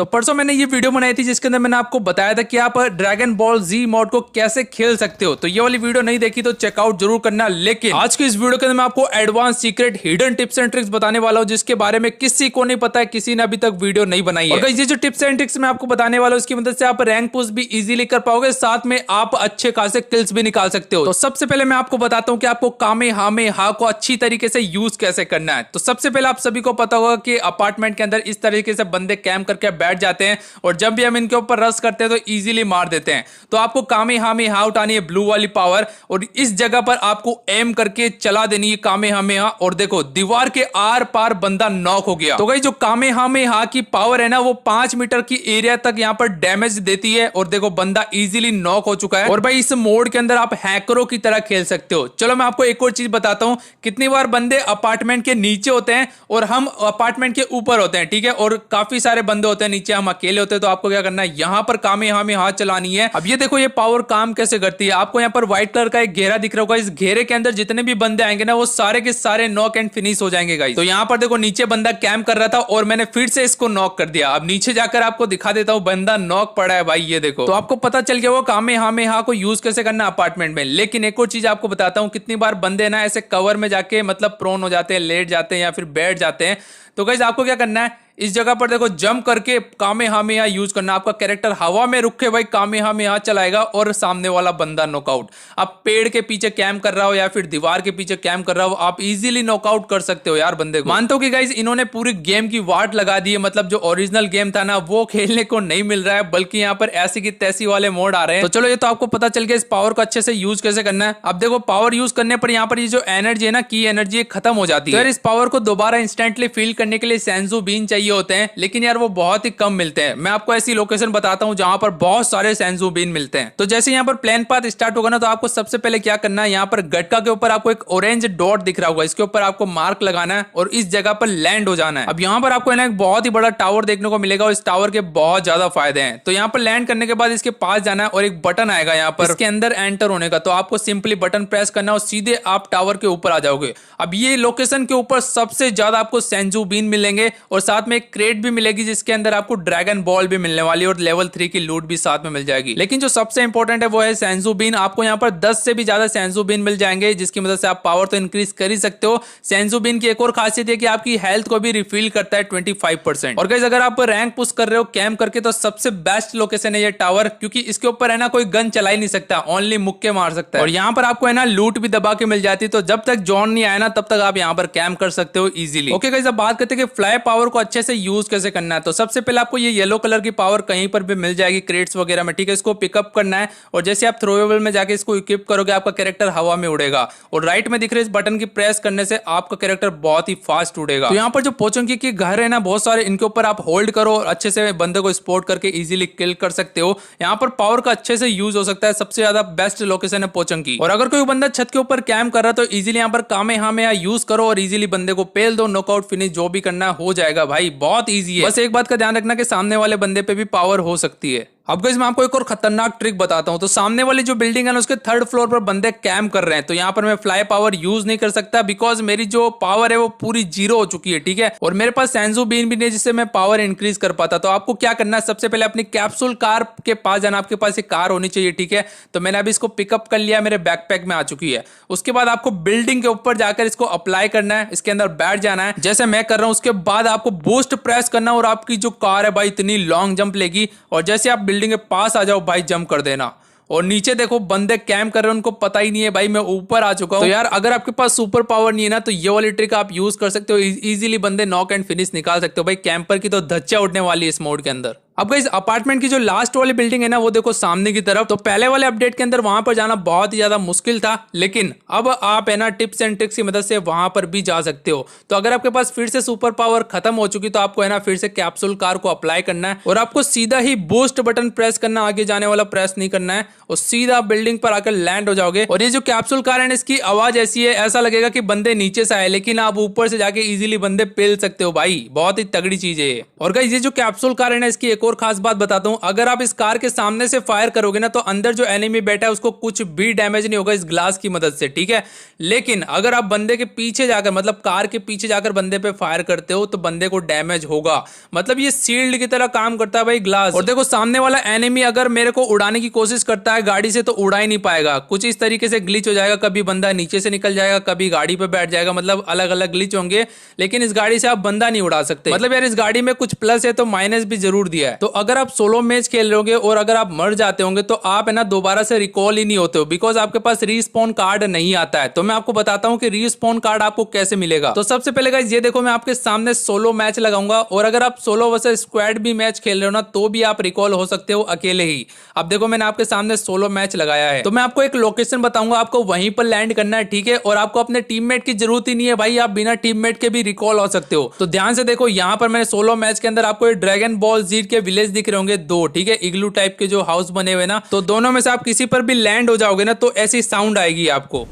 तो परसों मैंने ये वीडियो बनाई थी जिसके अंदर मैंने आपको बताया था कि आप ड्रैगन बॉल जी मॉड को कैसे खेल सकते हो। तो ये वाली वीडियो नहीं देखी तो चेकआउट जरूर करना। लेकिन आज की इस वीडियो के अंदर मैं आपको advance secret hidden tips and tricks बताने वाला हूं जिसके बारे में किसी को नहीं पता है, किसी ने अभी तक वीडियो नहीं बनाई है। और ये जो टिप्स एंड ट्रिक्स मैं आपको बताने वाला हूं इसकी मदद से आप रैंक पुश भी इजीली कर पाओगे, साथ में आप अच्छे खासे किल्स भी निकाल सकते हो। तो सबसे पहले मैं आपको बताता हूं कि आपको कामेहामेहा को अच्छी तरीके से यूज कैसे करना है। तो सबसे पहले आप सभी को पता होगा कि अपार्टमेंट के अंदर इस तरीके से बंदे कैंप करके बैठ जाते हैं और जब भी हम इनके ऊपर रश करते हैं तो इजीली मार देते हैं। तो आपको कामेहामेहा उठानी है, ब्लू वाली पावर, और इस जगह पर आपको एम करके चला देनी है कामेहामेहा। और देखो दीवार के आर पार बंदा नॉक हो गया। तो गाइस जो कामेहामेहा की पावर है ना वो 5 मीटर की एरिया तक यहां पर डैमेज देती है और देखो बंदा इजीली नॉक हो चुका है। और भाई इस मोड के अंदर आप हैकरों की तरह खेल सकते हो। चलो मैं आपको एक और चीज बताता हूं, कितनी बार बंदे अपार्टमेंट के नीचे होते हैं और हम अपार्टमेंट के ऊपर होते हैं, ठीक है, और काफी सारे बंदे होते हैं नीचे, हम अकेले होते हैं। तो आपको क्या करना है, यहां पर कामेहामेहा चलानी है। अब ये देखो ये पावर काम कैसे करती है। आपको यहां पर व्हाइट कलर का एक घेरा दिख रहा होगा, इस घेरे के अंदर जितने भी बंदे आएंगे ना वो सारे के सारे नॉक एंड फिनिश हो जाएंगे गाइस। तो यहां पर देखो नीचे बंदा कैंप कर रहा था और मैंने फिर से इसको नॉक कर दिया। अब नीचे जाकर आपको दिखा देता हूं, बंदा नॉक पड़ा है भाई, ये देखो। तो आपको पता चल गया वो कामेहामेहा को यूज कैसे करना अपार्टमेंट में। लेकिन एक और चीज आपको बताता हूं, कितनी बार बंदे ना ऐसे कवर में जाके मतलब प्रोन हो जाते हैं, लेट जाते हैं या फिर बैठ जाते हैं। तो गाइस आपको क्या करना है, इस जगह पर देखो जंप करके कामेहामेहा यूज करना। आपका कैरेक्टर हवा में रुक के भाई कामेहामेहा चलाएगा और सामने वाला बंदा नॉकआउट। आप पेड़ के पीछे कैंप कर रहा हो या फिर दीवार के पीछे कैंप कर रहा हो, आप इजीली नॉकआउट कर सकते हो यार बंदे को। मानता हूं कि गाइस इन्होंने पूरी गेम की वाट लगा दी है, मतलब जो ओरिजिनल गेम था ना वो खेलने को नहीं मिल रहा है, बल्कि यहाँ पर ऐसी की तैसी वाले मोड आ रहे हैं। तो चलो ये तो आपको पता चल गया इस पावर को अच्छे से यूज कैसे करना है। अब देखो पावर यूज करने पर यहाँ पर ये जो एनर्जी है ना, की एनर्जी खत्म हो जाती है। तो इस पावर को दोबारा इंस्टेंटली फील करने के लिए सेंजू बीन चाहिए होते हैं, लेकिन यार वो बहुत ही कम मिलते हैं। मैं आपको ऐसी लोकेशन बताता हूं जहां पर बहुत सारे सेंजू बीन मिलते हैं। तो जैसे यहां पर प्लेन पाथ स्टार्ट होगा ना, तो आपको सबसे पहले क्या करना है, यहां पर गटका के ऊपर आपको एक ऑरेंज डॉट दिख रहा होगा, इसके ऊपर आपको मार्क लगाना है और इस जगह पर लैंड हो जाना है। अब यहां पर आपको एक बहुत ही बड़ा टावर देखने को मिलेगा और इस टावर के बहुत ज्यादा फायदे हैं। तो यहां पर लैंड करने के बाद इसके पास जाना है और एक बटन आएगा यहां पर इसके अंदर एंटर होने का। तो आपको सिंपली बटन प्रेस करना है और सीधे आप टावर के ऊपर आ जाओगे। अब ये लोकेशन के ऊपर सबसे ज्यादा आपको सेंजू बीन मिलेंगे और साथ में एक क्रेट भी मिलेगी जिसके अंदर आपको ड्रैगन बॉल भी मिलने वाली है और लेवल 3 की लूट भी साथ में मिल जाएगी। लेकिन जो सबसे इंपॉर्टेंट है वो है सेंजू बीन। आपको यहाँ पर 10 से भी ज्यादा सेंजू बीन मिल जाएंगे जिसकी मदद से आप पावर तो इंक्रीज कर ही सकते हो। सेंजू बीन की एक और खासियत है कि आपकी हेल्थ को भी रिफिल करता है 25%। और गाइस अगर आप रैंक पुश कर रहे हो कैंप करके तो सबसे बेस्ट लोकेशन है ये टावर, क्योंकि इसके ऊपर है ना कोई गन चला ही नहीं सकता, ओनली मुक्के मार सकता है। और यहाँ पर आपको है ना लूट भी दबा के मिल जाती है। तो जब तक जॉन नहीं आया ना तब तक आप यहाँ पर कैंप कर सकते हो इजीली। ओके गाइस अब बात करते हैं कि फ्लाई पावर को अच्छे से यूज कैसे करना है। तो सबसे पहले आपको ये येलो कलर की पावर कहीं पर भी मिल जाएगी क्रेट्स वगैरह में, ठीक है। इसको पिकअप करना है और जैसे आप थ्रोएबल में जाके इसको इक्विप करोगे आपका कैरेक्टर हवा में उड़ेगा और राइट में दिख रहे इस बटन की प्रेस करने से आपका कैरेक्टर बहुत ही फास्ट उड़ेगा। तो यहाँ पर जो पोचंकी के घर है ना बहुत सारे, इनके ऊपर आप होल्ड करो और अच्छे से बंदे को स्पॉट करके इजीली किल कर सकते हो। यहाँ पर पावर का अच्छे से यूज हो सकता है। सबसे ज्यादा बेस्ट लोकेशन है पोचंकी। और अगर कोई बंदा छत के ऊपर कैंप कर रहा है तो इजीली यहाँ पर कामेहामेहा यूज करो और इजीली बंदे को पेल दो, नॉकआउट फिनिश जो भी करना हो जाएगा भाई, बहुत ईजी है। बस एक बात का ध्यान रखना कि सामने वाले बंदे पे भी पावर हो सकती है। अब गाइस मैं आपको एक और खतरनाक ट्रिक बताता हूं। तो सामने वाली जो बिल्डिंग है ना उसके 3rd फ्लोर पर बंदे कैंप कर रहे हैं। तो यहां पर मैं फ्लाई पावर यूज नहीं कर सकता बिकॉज मेरी जो पावर है वो पूरी 0 हो चुकी है, ठीक है। और मेरे पास सेंजू बीन भी नहीं जिससे मैं पावर इंक्रीज कर पाता। तो आपको क्या करना है, सबसे पहले अपनी कैप्सूल कार के पास जाना। आपके पास एक कार होनी चाहिए, ठीक है। तो मैंने अभी इसको पिकअप कर लिया, मेरे बैकपैक में आ चुकी है। उसके बाद आपको बिल्डिंग के ऊपर जाकर इसको अप्लाई करना है, इसके अंदर बैठ जाना है जैसे मैं कर रहा हूं। उसके बाद आपको बूस्ट प्रेस करना और आपकी जो कार है भाई इतनी लॉन्ग जंप लेगी और जैसे आप बिल्डिंग के पास आ जाओ भाई जंप कर देना। और नीचे देखो बंदे कैंप कर रहे हैं, उनको पता ही नहीं है भाई मैं ऊपर आ चुका हूं। तो यार अगर आपके पास सुपर पावर नहीं है ना तो ये वाली ट्रिक आप यूज कर सकते हो, इजीली बंदे नॉक एंड फिनिश निकाल सकते हो भाई। कैंपर की तो धज्जियां उड़ने वाली है इस मोड के अंदर। अब गाइस अपार्टमेंट की जो लास्ट वाली बिल्डिंग है ना वो देखो सामने की तरफ। तो पहले वाले अपडेट के अंदर वहां पर जाना बहुत ही ज्यादा मुश्किल था, लेकिन अब आप है ना टिप्स एंड ट्रिक्स की मदद से वहां पर भी जा सकते हो। तो अगर आपके पास फिर से सुपर पावर खत्म हो चुकी तो आपको है ना फिर से कैप्सूल कार को अप्लाई करना है और आपको सीधा ही बूस्ट बटन प्रेस करना, आगे जाने वाला प्रेस नहीं करना है और सीधा बिल्डिंग पर आकर लैंड हो जाओगे। और ये जो कैप्सूल कार है इसकी आवाज ऐसी है, ऐसा लगेगा कि बंदे नीचे से आए, लेकिन आप ऊपर से जाके इजीली बंदे पेल सकते हो भाई, बहुत ही तगड़ी चीज है। और गाइस ये जो कैप्सूल कार है ना इसकी एक और खास बात बताता हूँ, अगर आप इस कार के सामने से फायर करोगे ना तो अंदर जो एनिमी बैठा है उसको कुछ भी डैमेज नहीं होगा इस ग्लास की मदद से, ठीक है। लेकिन अगर आप बंदे के पीछे जाकर मतलब कार के पीछे जाकर बंदे पे फायर करते हो तो बंदे को डैमेज होगा। मतलब ये शील्ड की तरह काम करता है भाई ग्लास। और देखो सामने वाला एनिमी अगर मेरे को उड़ाने की कोशिश करता है गाड़ी से तो उड़ा ही नहीं पाएगा, कुछ इस तरीके से ग्लिच हो जाएगा, कभी बंदा नीचे से निकल जाएगा, कभी गाड़ी पे बैठ जाएगा, मतलब अलग अलग ग्लिच होंगे। लेकिन इस गाड़ी से आप बंदा नहीं उड़ा सकते। मतलब यार इस गाड़ी में कुछ प्लस है तो माइनस भी जरूर दिया है। तो अगर आप सोलो मैच खेल रहे होंगे और अगर आप मर जाते होंगे तो आप है ना दोबारा से रिकॉल ही नहीं होते हो, बिकॉज आपके पास रीस्पॉन कार्ड नहीं आता है। तो मैं आपको बताता हूँ कि रीस्पॉन कार्ड आपको कैसे मिलेगा। तो सबसे पहले गाइस ये देखो, मैं आपके सामने सोलो मैच लगाऊंगा और अगर आप सोलो वर्सेस स्क्वाड भी मैच खेल रहे हो ना तो भी आप रिकॉल हो सकते हो अकेले ही। अब देखो मैंने आपके सामने सोलो मैच लगाया है, तो मैं आपको एक लोकेशन बताऊंगा, आपको वहीं पर लैंड करना है, ठीक है। और आपको अपने टीममेट की जरूरत ही नहीं है भाई, आप बिना टीममेट के भी रिकॉल हो सकते हो। तो ध्यान से देखो, यहाँ पर मैंने सोलो मैच के अंदर आपको ड्रैगन बॉल जी के विलेज दिख रहे होंगे दो, ठीक है, इग्लू टाइप के जो हाउस बने हुए ना, तो दोनों में से आप किसी पर भी लैंड हो जाओगे ना तो ऐसी साउंड आएगी आपको।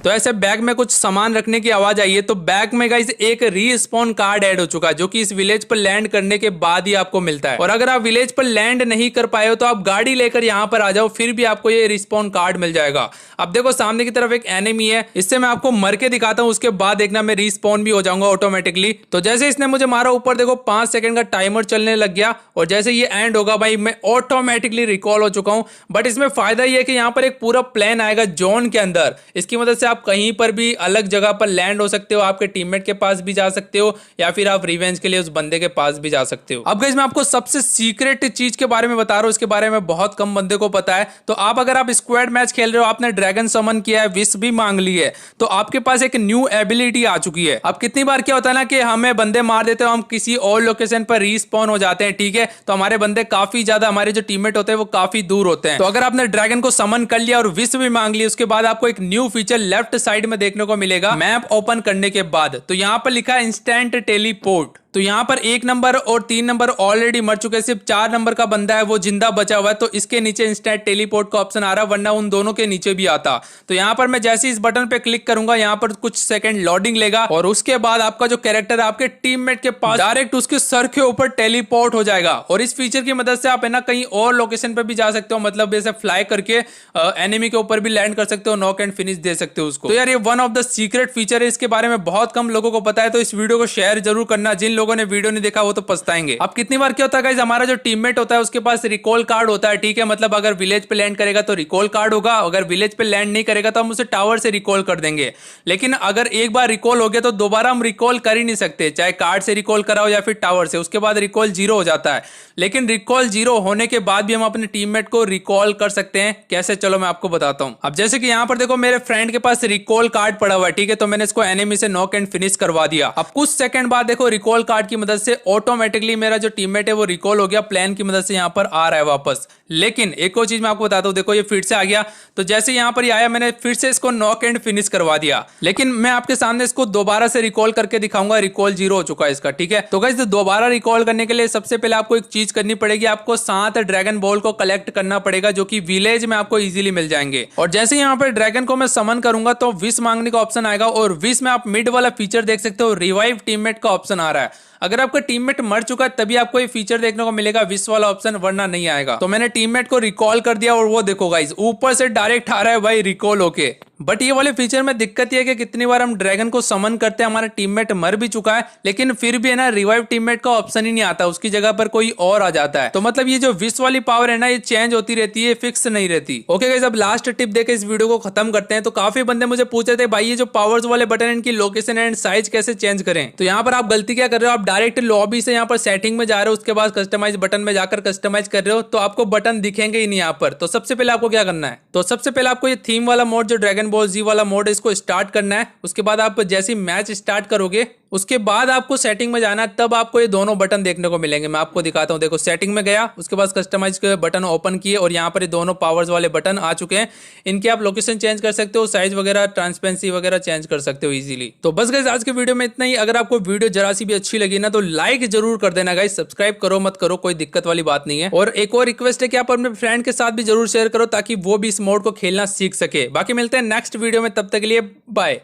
तो ऐसे बैग में कुछ सामान रखने की आवाज आई है, तो बैग में गाइस एक रीस्पॉन कार्ड ऐड हो चुका है जो कि इस विलेज पर लैंड करने के बाद ही आपको मिलता है। और अगर आप विलेज पर लैंड नहीं कर पाए हो तो आप गाड़ी लेकर यहाँ पर आ जाओ, फिर भी आपको ये रिस्पॉन कार्ड मिल जाएगा। अब देखो सामने की तरफ एक एनिमी है, इससे मैं आपको मर के दिखाता हूँ, उसके बाद देखना मैं रिस्पॉन भी हो जाऊंगा ऑटोमेटिकली। तो जैसे इसने मुझे मारा, ऊपर देखो 5 सेकंड का टाइमर चलने लग गया और जैसे ये एंड होगा भाई मैं ऑटोमेटिकली रिकॉल हो चुका हूँ। बट इसमें फायदा ये है कि यहाँ पर एक पूरा प्लेन आएगा जोन के अंदर, इसकी मदद से आप कहीं पर भी अलग जगह पर लैंड हो सकते हो, आपके टीममेट के पास भी जा सकते हो या फिर आप रिवेंज के लिए उस बंदे के पास भी जा सकते हो। अब गाइस मैं आपको सबसे सीक्रेट चीज के बारे में बता रहा हूं, इसके बारे में बहुत कम बंदे को पता है। तो आप अगर आप स्क्वाड मैच खेल रहे हो, आपने ड्रैगन समन किया है, विश भी मांग ली है, तो आपके पास एक न्यू एबिलिटी आ चुकी है। अब कितनी बार क्या होता है ना कि हमें बंदे मार देते हो, हम किसी और लोकेशन पर रीस्पॉन हो जाते हैं, ठीक है, तो हमारे बंदे काफी ज्यादा, हमारे जो टीममेट होते हैं वो काफी दूर होते हैं। तो अगर आपने ड्रैगन को समन कर लिया और विश भी मांग ली, उसके बाद आपको एक न्यू फीचर लेफ्ट साइड में देखने को मिलेगा मैप ओपन करने के बाद। तो यहां पर लिखा है इंस्टेंट टेलीपोर्ट। तो यहां पर 1 नंबर और 3 नंबर ऑलरेडी मर चुके हैं, सिर्फ 4 नंबर का बंदा है वो जिंदा बचा हुआ है, तो इसके नीचे इंस्टेंट टेलीपोर्ट का ऑप्शन आ रहा है, वरना उन दोनों के नीचे भी आता। तो यहां पर मैं जैसे इस बटन पे क्लिक करूंगा, यहां पर कुछ सेकंड लोडिंग लेगा और उसके बाद आपका जो कैरेक्टर है आपके टीममेट के पास डायरेक्ट उसके सर के ऊपर टेलीपोर्ट हो जाएगा। और इस फीचर की मदद से आप है ना कहीं और लोकेशन पर भी जा सकते हो, मतलब जैसे फ्लाई करके एनिमी के ऊपर भी लैंड कर सकते हो, नॉक एंड फिनिश दे सकते हो उसको। तो यार ये one of the secret feature है, इसके बारे में बहुत कम लोगों को पता है, तो इस वीडियो को शेयर जरूर करना। जिन लोगों ने वीडियो नहीं देखा वो तो पछताएंगे। अब कितनी बार क्या होता है गाइस, हमारा जो टीममेट होता है उसके पास रिकॉल कार्ड होता है, ठीक है, मतलब अगर विलेज पे लैंड करेगा तो रिकॉल कार्ड होगा, अगर विलेज पे लैंड नहीं करेगा तो हम उसे टावर से रिकॉल कर देंगे। लेकिन अगर एक बार रिकॉल हो गया तो दोबारा हम रिकॉल कर ही नहीं सकते, चाहे कार्ड से रिकॉल कराओ या फिर टावर से, उसके बाद रिकॉल 0 हो जाता है। लेकिन रिकॉल 0 होने के बाद भी हम अपने टीममेट को रिकॉल कर सकते हैं। कैसे, चलो मैं आपको बताता हूं। अब जैसे कि यहां पर देखो मेरे फ्रेंड के पास रिकॉल कार्ड पड़ा हुआ है, ठीक है, तो मैंने इसको एनिमी से नॉक एंड फिनिश करवा दिया। अब कुछ सेकंड बाद देखो रिकॉल कार्ड की मदद से ऑटोमेटिकली मेरा जो टीममेट है वो रिकॉल हो गया, प्लान की मदद से यहां पर आ रहा है वापस। लेकिन एक और चीज मैं आपको बताता हूं, देखो ये फिर से आ गया, तो जैसे यहां पर आया मैंने फिर से इसको नॉक एंड फिनिश करवा दिया। लेकिन मैं आपके सामने इसको दोबारा से रिकॉल करके दिखाऊंगा, रिकॉल 0 हो चुका है इसका, ठीक है। तो गाइस दोबारा रिकॉल करने के लिए सबसे पहले आपको एक चीज करनी पड़ेगी, आपको 7 ड्रैगन बॉल को कलेक्ट करना पड़ेगा जो कि विलेज में आपको इजीली मिल जाएंगे। और जैसे यहां पर ड्रैगन को मैं समन करूंगा तो विश मांगने का ऑप्शन आएगा, और विश में आप मिड वाला फीचर देख सकते हो, रिवाइव टीममेट का ऑप्शन आ रहा है। अगर आपका टीममेट मर चुका है तभी आपको ये फीचर देखने को मिलेगा, विश वाला ऑप्शन, वरना नहीं आएगा। तो मैंने टीममेट को रिकॉल कर दिया और वो देखो गाइस ऊपर से डायरेक्ट आ रहा है भाई रिकॉल होके। बट ये वाले फीचर में दिक्कत ये है कि कितनी बार हम ड्रैगन को समन करते हैं, हमारा टीममेट मर भी चुका है, लेकिन फिर भी है ना रिवाइव टीममेट का ऑप्शन ही नहीं आता, उसकी जगह पर कोई और आ जाता है। तो मतलब ये जो विश वाली पावर है ना, ये चेंज होती रहती है, फिक्स नहीं रहती। ओके गाइस, अब लास्ट टिप देके इस वीडियो को खत्म करते हैं। तो काफी बंदे मुझे पूछ रहे थे भाई ये जो पावर्स वाले बटन है इनकी लोकेशन एंड साइज कैसे चेंज करें। तो यहाँ पर आप गलती क्या कर रहे हो, आप डायरेक्ट लॉबी से यहाँ पर सेटिंग में जा रहे हो, उसके बाद कस्टमाइज बटन में जाकर कस्टमाइज कर रहे हो, तो आपको बटन दिखेंगे ही नहीं यहाँ पर। तो सबसे पहले आपको क्या करना है, तो सबसे पहले आपको ये थीम वाला मोड जो ड्रैगन बॉल जी वाला मोड इसको स्टार्ट करना है। उसके बाद आप जैसे मैच स्टार्ट करोगे उसके बाद आपको सेटिंग में जाना है, तब आपको ये दोनों बटन देखने को मिलेंगे। मैं आपको दिखाता हूं, देखो सेटिंग में गया, उसके बाद कस्टमाइज के बटन ओपन किए और यहाँ पर ये दोनों पावर्स वाले बटन आ चुके हैं। इनके आप लोकेशन चेंज कर सकते हो, साइज वगैरह, ट्रांसपेरेंसी वगैरह चेंज कर सकते हो इजीली। तो बस गाइस आज के वीडियो में इतना ही। अगर आपको वीडियो जरा सी भी अच्छी लगी ना तो लाइक जरूर कर देना गाइस, सब्सक्राइब करो मत करो कोई दिक्कत वाली बात नहीं है। और एक और रिक्वेस्ट है कि आप अपने फ्रेंड के साथ भी जरूर शेयर करो ताकि वो भी इस मोड को खेलना सीख सके। बाकी मिलते हैं नेक्स्ट वीडियो में, तब तक के लिए बाय।